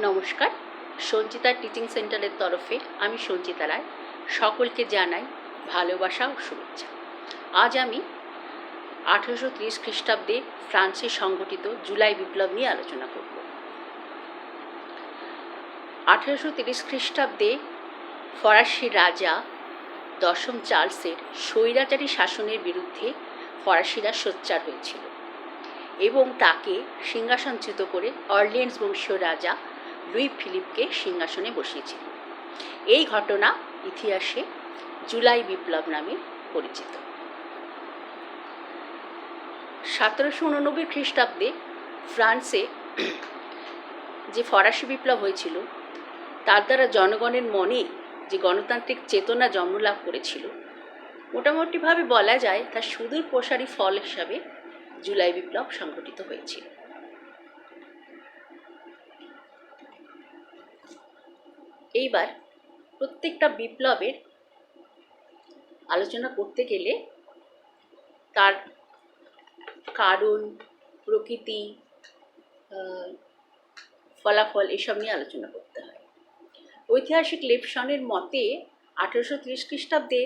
নমস্কার, সঞ্চিতা টিচিং সেন্টারের তরফে আমি সঞ্চিতা রায় সকলকে জানাই ভালোবাসা ও শুভেচ্ছা। আজ আমি 1830 খ্রিস্টাব্দে ফ্রান্সে সংঘটিত জুলাই বিপ্লব নিয়ে আলোচনা করব। 1830 খ্রিস্টাব্দে ফরাসি রাজা দশম চার্লসের স্বৈরাচারী শাসনের বিরুদ্ধে ফরাসিরা সোচ্চার হয়েছিল এবং তাকে সিংহাসনচ্যুত করে অর্লিয়েন্স বংশীয় রাজা লুই ফিলিপকে সিংহাসনে বসিয়েছিল। এই ঘটনা ইতিহাসে জুলাই বিপ্লব নামে পরিচিত। 1789 খ্রিস্টাব্দে ফ্রান্সে যে ফরাসি বিপ্লব হয়েছিল তার দ্বারা জনগণের মনে যে গণতান্ত্রিক চেতনা জন্মলাভ করেছিল, মোটামুটিভাবে বলা যায় তার সুদূর প্রসারী ফল হিসাবে জুলাই বিপ্লব সংঘটিত হয়েছিল। এইবার প্রত্যেকটা বিপ্লবের আলোচনা করতে গেলে তার কারণ, প্রকৃতি, ফলাফল এসব নিয়ে আলোচনা করতে হয়। ঐতিহাসিক লেপসনের মতে 1830 খ্রিস্টাব্দে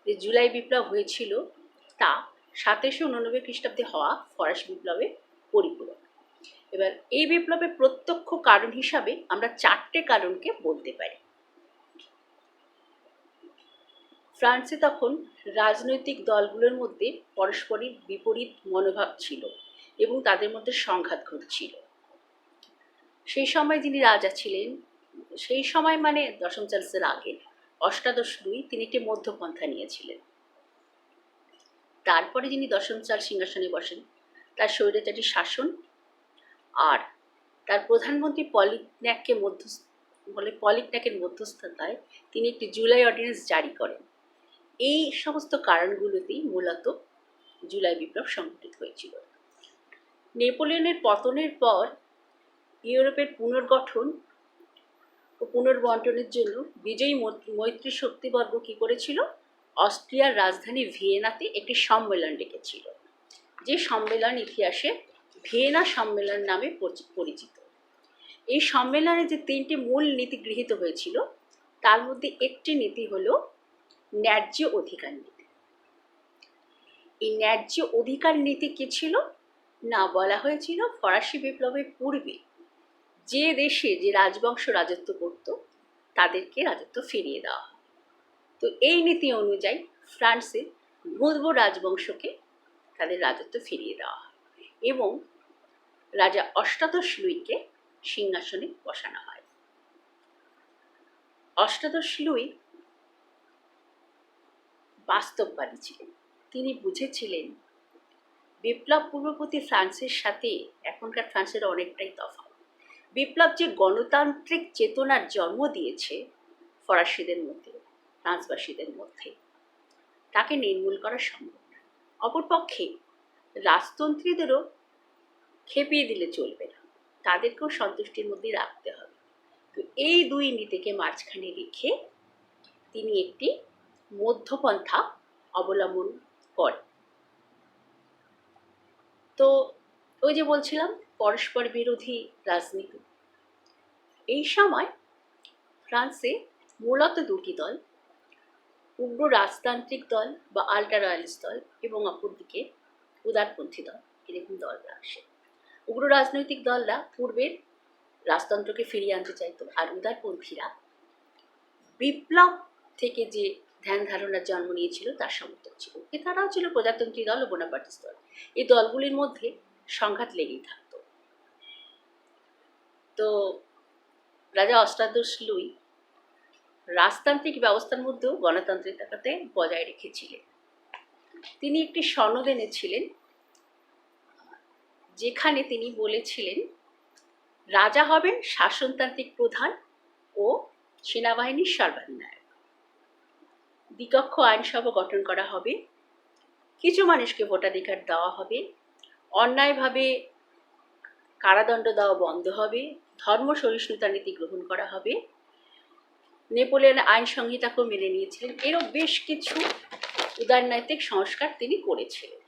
যে জুলাই বিপ্লব হয়েছিল তা 1789 খ্রিস্টাব্দে হওয়া ফরাসি বিপ্লবের পরিপূরক। এবার এই বিপ্লবের প্রত্যক্ষ কারণ হিসাবে আমরা 4টে কারণকে বলতে পারি। ফ্রান্সে তখন রাজনৈতিক দলগুলোর মধ্যে পরস্পরের বিপরীত মনোভাব ছিল এবং তাদের মধ্যে সংঘাত ঘটছিল। সেই সময় যিনি রাজা ছিলেন, সেই সময় মানে দশম চার্লসের আগে, অষ্টাদশ লুই, তিনি একটি মধ্যপন্থা নিয়েছিলেন। তারপরে যিনি দশম চার্লস সিংহাসনে বসেন, তার স্বৈরাচারী শাসন আর তার প্রধানমন্ত্রী পলিকন্যাকের মধ্যস্থতায় তিনি একটি জুলাই অর্ডিন্যান্স জারি করেন। এই সমস্ত কারণগুলোতেই মূলত জুলাই বিপ্লব সংঘটিত হয়েছিল। নেপোলিয়নের পতনের পর ইউরোপের পুনর্গঠন ও পুনর্বন্টনের জন্য বিজয়ী মৈত্রী শক্তিবর্গ কী করেছিল? অস্ট্রিয়ার রাজধানী ভিয়েনাতে একটি সম্মেলন ডেকেছিল, যে সম্মেলন ইতিহাসে ভিয়েনা সম্মেলন নামে পরিচিত। এই সম্মেলনে যে 3টি মূল নীতি গৃহীত হয়েছিল তার মধ্যে একটি নীতি হলো ন্যায্য অধিকার নীতি। এই ন্যায্য অধিকার নীতি কি ছিল? না, বলা হয়েছিল ফরাসি বিপ্লবের পূর্বে যে দেশে যে রাজবংশ রাজত্ব করত তাদেরকে রাজত্ব ফিরিয়ে দেওয়া হয়। তো এই নীতি অনুযায়ী ফ্রান্সের বুরবো রাজবংশকে তাদের রাজত্ব ফিরিয়ে দেওয়া হয় এবং রাজা অষ্টাদশ লুইকে সিংহাসনে বসানো হয়। অষ্টাদশ লুই বাস্তববাদী ছিলেন। তিনি বুঝেছিলেন বিপ্লব পূর্ববর্তী ফ্রান্সের সাথে এখনকার ফ্রান্সের অনেকটাই তফাৎ। বিপ্লব যে গণতান্ত্রিক চেতনার জন্ম দিয়েছে ফরাসিদের মধ্যে, ফ্রান্সবাসীদের মধ্যে, তাকে নির্মূল করা সম্ভব না। অপরপক্ষে রাজতন্ত্রীদেরও খেপিয়ে দিলে চলবে না, তাদেরকেও সন্তুষ্টির মধ্যে রাখতে হবে। তো এই দুই নীতিকে মাঝখানে রেখে তিনি একটি মধ্যপন্থা অবলম্বন করেন। তো ওই যে বলছিলাম পরস্পর বিরোধী রাজনীতি, এই সময় ফ্রান্সে মূলত 2টি দল, উগ্র রাজতান্ত্রিক দল বা আল্ট্রা রয়্যালিস্ট দল এবং অপরদিকে উদারপন্থী দল, এরকম দলরা আসে। উগ্র রাজনৈতিক দলরা পূর্বের রাজতন্ত্রকে ফিরিয়ে আনতে চাইতো, আর উদারপন্থীরা বিপ্লব থেকে যে ধ্যান ধারণার জন্ম নিয়েছিল তার সমর্থক ছিল। এছাড়াও ছিল প্রজাতন্ত্রী দল ও বোনাপার্টিস্ট দল। এই দলগুলির মধ্যে সংঘাত লেগেই থাকত। তো রাজা অষ্টাদশ লুই রাজতান্ত্রিক ব্যবস্থার মধ্যেও গণতান্ত্রিকতাকে বজায় রেখেছিলেন। তিনি একটি সনদ এনেছিলেন যেখানে তিনি বলেছিলেন রাজা হবেন শাসনতান্ত্রিক প্রধান ও সেনাবাহিনীর সর্বাধিনায়ক। দ্বিকক্ষ আইনসভা গঠন করা হবে, কিছু মানুষকে ভোটাধিকার দেওয়া হবে, অন্যায়ভাবে কারাদণ্ড দেওয়া বন্ধ হবে, ধর্ম সহিষ্ণুতা নীতি গ্রহণ করা হবে। নেপোলিয়ন আইন সংহিতাকেও মেনে নিয়েছিলেন। এরও বেশ কিছু উদারনৈতিক সংস্কার তিনি করেছিলেন।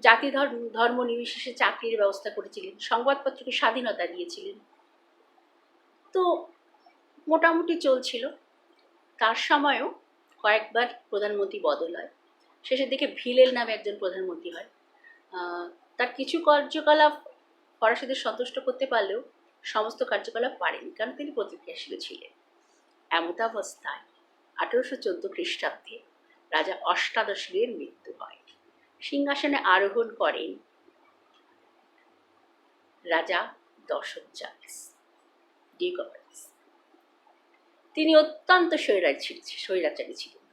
জাতি ধর্ম নির্বিশেষে চাকরির ব্যবস্থা করেছিলেন, সংবাদপত্রকে স্বাধীনতা দিয়েছিলেন। তো মোটামুটি চলছিল। তার সময়ও কয়েকবার প্রধানমন্ত্রী বদল হয়। শেষের দিকে ভিলেল নামে একজন প্রধানমন্ত্রী হয়। তার কিছু কার্যকলাপ ফরাসিদের সন্তুষ্ট করতে পারলেও সমস্ত কার্যকলাপ পারেনি, কারণ তিনি প্রতিক্রিয়াশীল ছিলেন। এমতাবস্থায় 1814 খ্রিস্টাব্দে রাজা অষ্টাদশের মৃত্যু হয়। সিংহাসনে আরোহণ করেন রাজা দশম চার্লস, ডিউক অফ অরেঞ্জ। তিনি অত্যন্ত স্বৈরাচারী ছিলেন।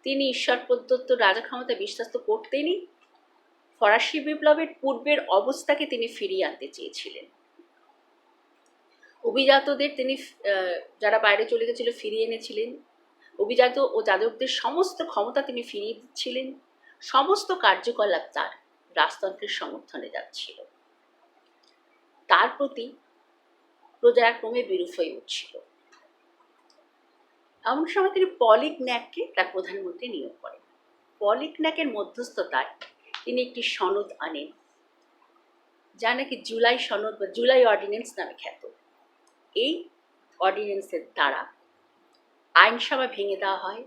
তিনি ঈশ্বর প্রদত্ত রাজা ক্ষমতা বিশ্বাস তো করতেনই, ফরাসি বিপ্লবের পূর্বের অবস্থাকে তিনি ফিরিয়ে আনতে চেয়েছিলেন। অভিজাতদের তিনি যারা বাইরে চলে গেছিল ফিরিয়ে এনেছিলেন। অভিজাত ও যাদবদের সমস্ত ক্ষমতা তিনি ফিরিয়ে দিচ্ছিলেন। সমস্ত কার্যকলাপ তার রাজতন্ত্রের সমর্থনে যাচ্ছিল। তার প্রতি প্রজারা ক্রমে বিরূপ হয়ে উঠছিল। এমন সময় তিনি পলিগন্যাককে তার প্রধানমন্ত্রী নিয়োগ করেন। পলিগন্যাকের মধ্যস্থতায় তিনি একটি সনদ আনেন, যা নাকি জুলাই সনদ বা জুলাই অর্ডিন্যান্স নামে খ্যাত। এই অর্ডিন্যান্সের দ্বারা আইনসভা ভেঙে দেওয়া হয়,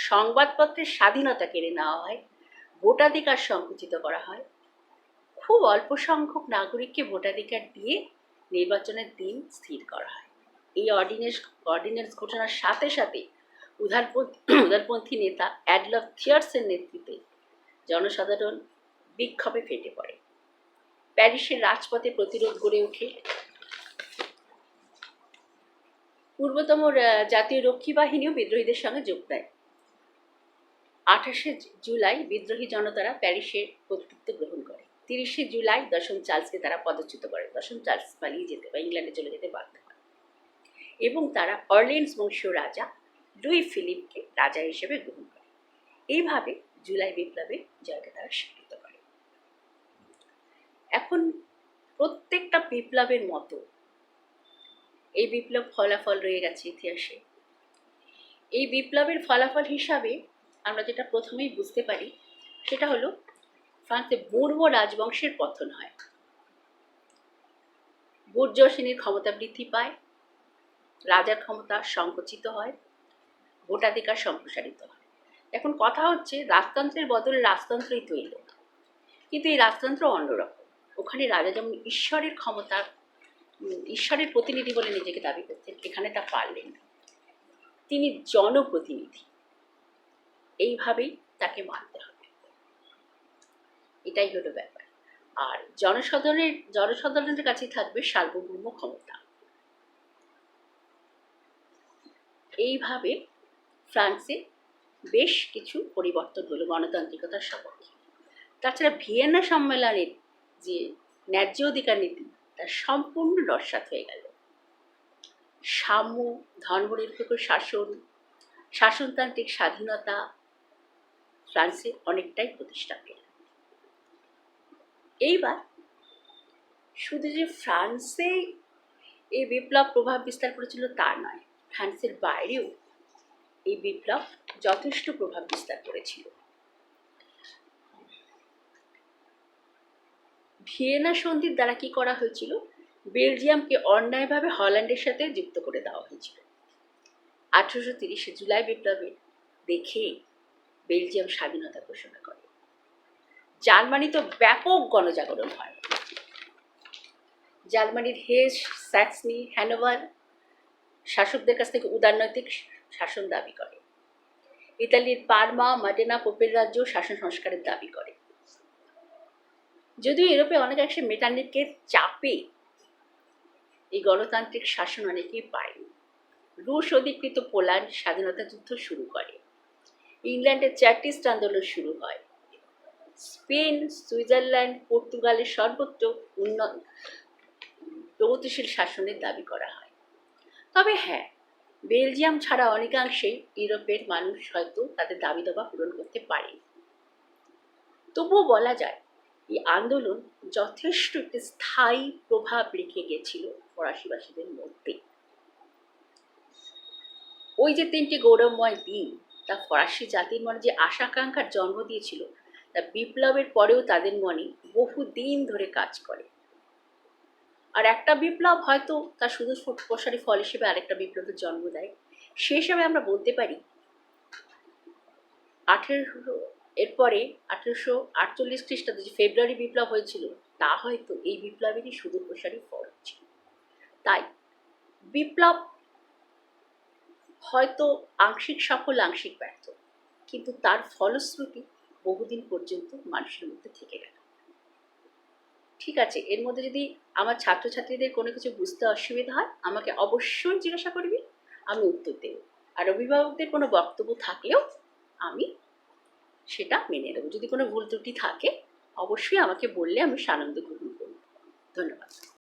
সংবাদপত্রের স্বাধীনতা কেড়ে নেওয়া হয়, ভোটাধিকার সংকুচিত করা হয়। খুব অল্প সংখ্যক নাগরিককে ভোটাধিকার দিয়ে নির্বাচনের দিন স্থির করা হয়। এই অর্ডিন্যান্স ঘোষণার সাথে সাথে উদারপন্থী নেতা অ্যাডলফ থিয়ার্সের নেতৃত্বে জনসাধারণ বিক্ষোভে ফেটে পড়ে। প্যারিসের রাজপথে প্রতিরোধ গড়ে ওঠে। পূর্বতম জাতীয় রক্ষী বাহিনীও বিদ্রোহীদের সঙ্গে যোগ দেয়। 28শে জুলাই বিদ্রোহী জনতারা প্যারিসের কর্তৃত্ব গ্রহণ করে। 30শে জুলাই দশম চার্লসকে তারা পদচ্যুত করে। দশম চার্লস পালিয়ে যেতে বা ইংল্যান্ডে চলে যেতে বাধ্য হয় এবং তারা অরলেন্স বংশীয় রাজা লুই ফিলিপকে রাজা হিসেবে গ্রহণ করে। এইভাবে জুলাই বিপ্লবের জয়কে তারা স্বীকৃত করে। এখন প্রত্যেকটা বিপ্লবের মতো এই বিপ্লব ফলাফল রয়ে গেছে ইতিহাসে। এই বিপ্লবের ফলাফল হিসাবে আমরা যেটা প্রথমেই বুঝতে পারি সেটা হলো ফ্রান্সে বুর্বো রাজবংশের পতন হয়। বুর্জোয়া শ্রেণীর ক্ষমতা বৃদ্ধি পায়, রাজার ক্ষমতা সংকুচিত হয়, ভোটাধিকার সম্প্রসারিত হয়। এখন কথা হচ্ছে রাজতন্ত্রের বদলে রাজতন্ত্রই তৈরি, কিন্তু এই রাজতন্ত্র অন্যরকম। ওখানে রাজা যেমন ঈশ্বরের ক্ষমতা, ঈশ্বরের প্রতিনিধি বলে নিজেকে দাবি করতেন, এখানে তা পারলেন না। তিনি জনপ্রতিনিধি, এইভাবেই তাকে মানতে হবে। এটাই হলো ব্যাপার। আর জনসাধারণের কাছে থাকবে সার্বভৌম ক্ষমতা। এইভাবে ফ্রান্সে বেশ কিছু পরিবর্তন হলো গণতান্ত্রিকতার সপক্ষে। তাছাড়া ভিয়েনা সম্মেলনের যে ন্যায্য অধিকার নীতি তার সম্পূর্ণ নস্যাৎ হয়ে গেল। সাম্য, ধর্মনিরপেক্ষ শাসন, শাসনতান্ত্রিক স্বাধীনতা ফ্রান্সে অনেকটাই প্রতিষ্ঠা পেল। এইবার শুধু যে ফ্রান্সে এই বিপ্লব প্রভাব বিস্তার করেছিল তা নয়, ফ্রান্সের বাইরেও এই বিপ্লব যথেষ্ট প্রভাব বিস্তার করেছিল। ভিয়েনা সন্ধির দ্বারা কি করা হয়েছিল? বেলজিয়ামকে অন্যায়ভাবে হল্যান্ডের সাথে যুক্ত করে দেওয়া হয়েছিল। 1830 জুলাই বিপ্লবে দেখে বেলজিয়াম স্বাধীনতা ঘোষণা করে। জার্মানিতে ব্যাপক গণজাগরণ হয়। জার্মানির হেস, স্যাক্সনি, হ্যানোভার শাসকদের কাছ থেকে উদারনৈতিক শাসন দাবি করে। ইতালির পারমা, মডেনা পোপের রাজ্য শাসন সংস্কারের দাবি করে। যদিও ইউরোপে অনেকাংশে মেটার্নিকের চাপে এই গণতান্ত্রিক শাসন অনেকেই পায়নি। রুশ অধিকৃত পোল্যান্ড স্বাধীনতা যুদ্ধ শুরু করে। ইংল্যান্ডের চার্টিস্ট আন্দোলন শুরু হয়। স্পেন, সুইজারল্যান্ড, পর্তুগালের সর্বত্র প্রগতিশীল শাসনের দাবি করা হয়। তবে হ্যাঁ, বেলজিয়াম ছাড়া অনেকাংশেই ইউরোপের মানুষ হয়তো তাদের দাবি দাবা পূরণ করতে পারে। তবুও বলা যায় এই আন্দোলন যথেষ্ট একটি স্থায়ী প্রভাব রেখে গেছিল ফরাসিবাসীদের মধ্যে। ওই যে 3টি গৌরবময় দিন তা ফরাসি জাতির মনে যে আশা আকাঙ্ক্ষার জন্ম দিয়েছিল তা বিপ্লবের পরেও তাদের মনে বহুদিন ধরে কাজ করে। আর একটা বিপ্লব হয়তো তার শুধু প্রসারী ফল হিসেবে আরেকটা বিপ্লবের জন্ম দেয়। সে হিসাবে আমরা বলতে পারি 1848 খ্রিস্টাব্দে যে ফেব্রুয়ারি বিপ্লব হয়েছিল তা হয়তো এই বিপ্লবেরই শুধু প্রসারী ফল ছিল। তাই বিপ্লব হয়তো আংশিক সফল আংশিক ব্যর্থ, কিন্তু তার ফলশ্রুতি বহুদিন পর্যন্ত মানুষের মধ্যে থেকে গেল। ঠিক আছে, এর মধ্যে যদি আমার ছাত্রছাত্রীদের কোনো কিছু বুঝতে অসুবিধা হয় আমাকে অবশ্যই জিজ্ঞাসা করবি, আমি উত্তর দেব। আর অভিভাবকদের কোনো বক্তব্য থাকলেও আমি সেটা মেনে নেব। যদি কোনো ভুল ত্রুটি থাকে অবশ্যই আমাকে বললে আমি সানন্দে গ্রহণ করব। ধন্যবাদ।